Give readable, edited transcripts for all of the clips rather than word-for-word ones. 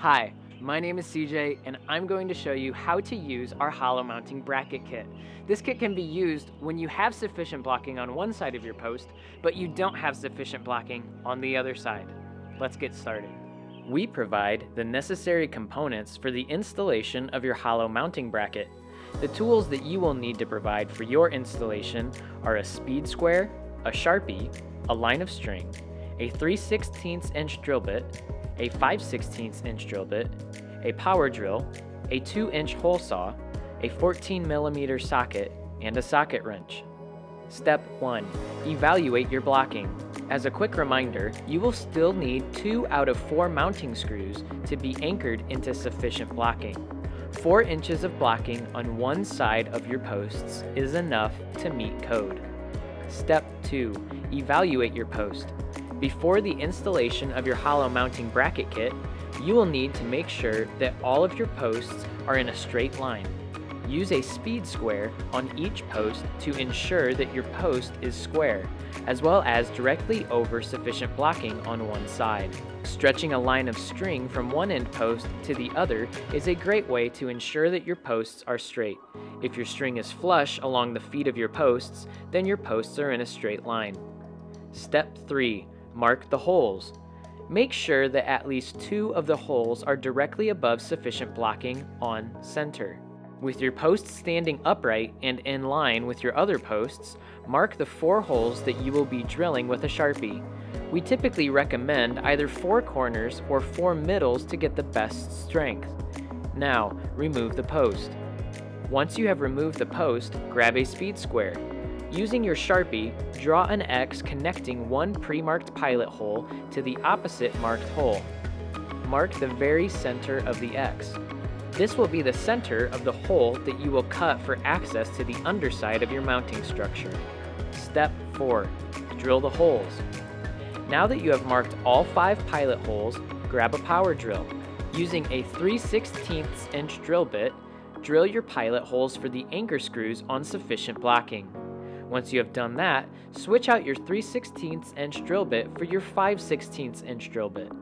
Hi, my name is CJ and I'm going to show you how to use our hollow mounting bracket kit. This kit can be used when you have sufficient blocking on one side of your post, but you don't have sufficient blocking on the other side. Let's get started. We provide the necessary components for the installation of your hollow mounting bracket. The tools that you will need to provide for your installation are a speed square, a Sharpie, a line of string, a 3/16 inch drill bit, a 5/16 inch drill bit, a power drill, a 2-inch hole saw, a 14mm socket, and a socket wrench. Step 1. Evaluate your blocking. As a quick reminder, you will still need 2 out of 4 mounting screws to be anchored into sufficient blocking. 4 inches of blocking on one side of your posts is enough to meet code. Step 2. Evaluate your post. Before the installation of your hollow mounting bracket kit, you will need to make sure that all of your posts are in a straight line. Use a speed square on each post to ensure that your post is square, as well as directly over sufficient blocking on one side. Stretching a line of string from one end post to the other is a great way to ensure that your posts are straight. If your string is flush along the feet of your posts, then your posts are in a straight line. Step 3. Mark the holes. Make sure that at least 2 of the holes are directly above sufficient blocking on center. With your posts standing upright and in line with your other posts, mark the 4 holes that you will be drilling with a Sharpie. We typically recommend either 4 corners or 4 middles to get the best strength. Now, remove the post. Once you have removed the post, grab a speed square. Using your Sharpie, draw an X connecting one pre-marked pilot hole to the opposite marked hole. Mark the very center of the X. This will be the center of the hole that you will cut for access to the underside of your mounting structure. Step 4. Drill the holes. Now that you have marked all 5 pilot holes, grab a power drill. Using a 3/16 inch drill bit, drill your pilot holes for the anchor screws on sufficient blocking. Once you have done that, switch out your 3/16 inch drill bit for your 5/16 inch drill bit.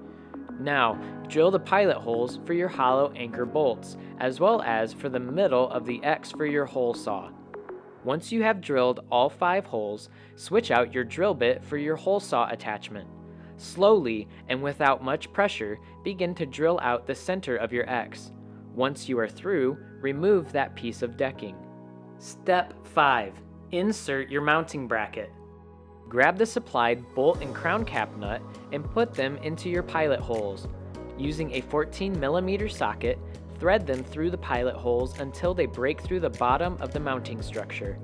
Now, drill the pilot holes for your hollow anchor bolts, as well as for the middle of the X for your hole saw. Once you have drilled all 5 holes, switch out your drill bit for your hole saw attachment. Slowly and without much pressure, begin to drill out the center of your X. Once you are through, remove that piece of decking. Step 5. Insert your mounting bracket. Grab the supplied bolt and crown cap nut and put them into your pilot holes. Using a 14mm socket, thread them through the pilot holes until they break through the bottom of the mounting structure.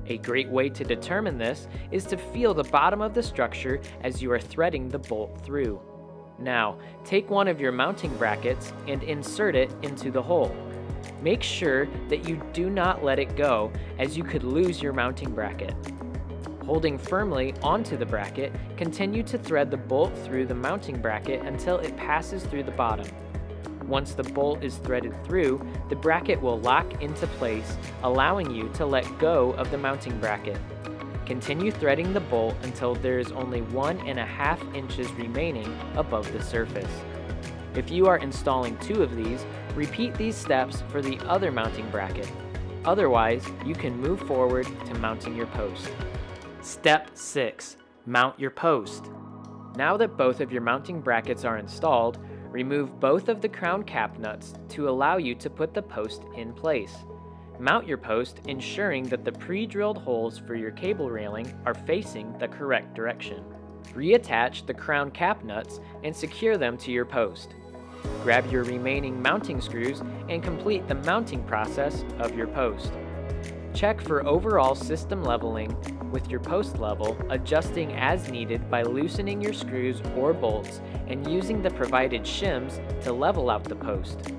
A great way to determine this is to feel the bottom of the structure as you are threading the bolt through. Now, take one of your mounting brackets and insert it into the hole. Make sure that you do not let it go, as you could lose your mounting bracket. Holding firmly onto the bracket, continue to thread the bolt through the mounting bracket until it passes through the bottom. Once the bolt is threaded through, the bracket will lock into place, allowing you to let go of the mounting bracket. Continue threading the bolt until there is only 1.5 inches remaining above the surface. If you are installing 2 of these, repeat these steps for the other mounting bracket. Otherwise, you can move forward to mounting your post. Step 6. Mount your post. Now that both of your mounting brackets are installed, remove both of the crown cap nuts to allow you to put the post in place. Mount your post, ensuring that the pre-drilled holes for your cable railing are facing the correct direction. Reattach the crown cap nuts and secure them to your post. Grab your remaining mounting screws and complete the mounting process of your post. Check for overall system leveling with your post level, adjusting as needed by loosening your screws or bolts and using the provided shims to level out the post.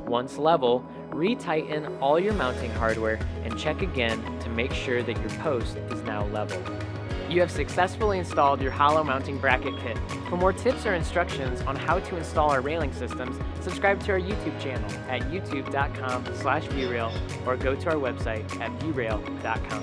Once level, retighten all your mounting hardware and check again to make sure that your post is now level. You have successfully installed your hollow mounting bracket kit. For more tips or instructions on how to install our railing systems, subscribe to our YouTube channel at youtube.com/viewrail or go to our website at viewrail.com.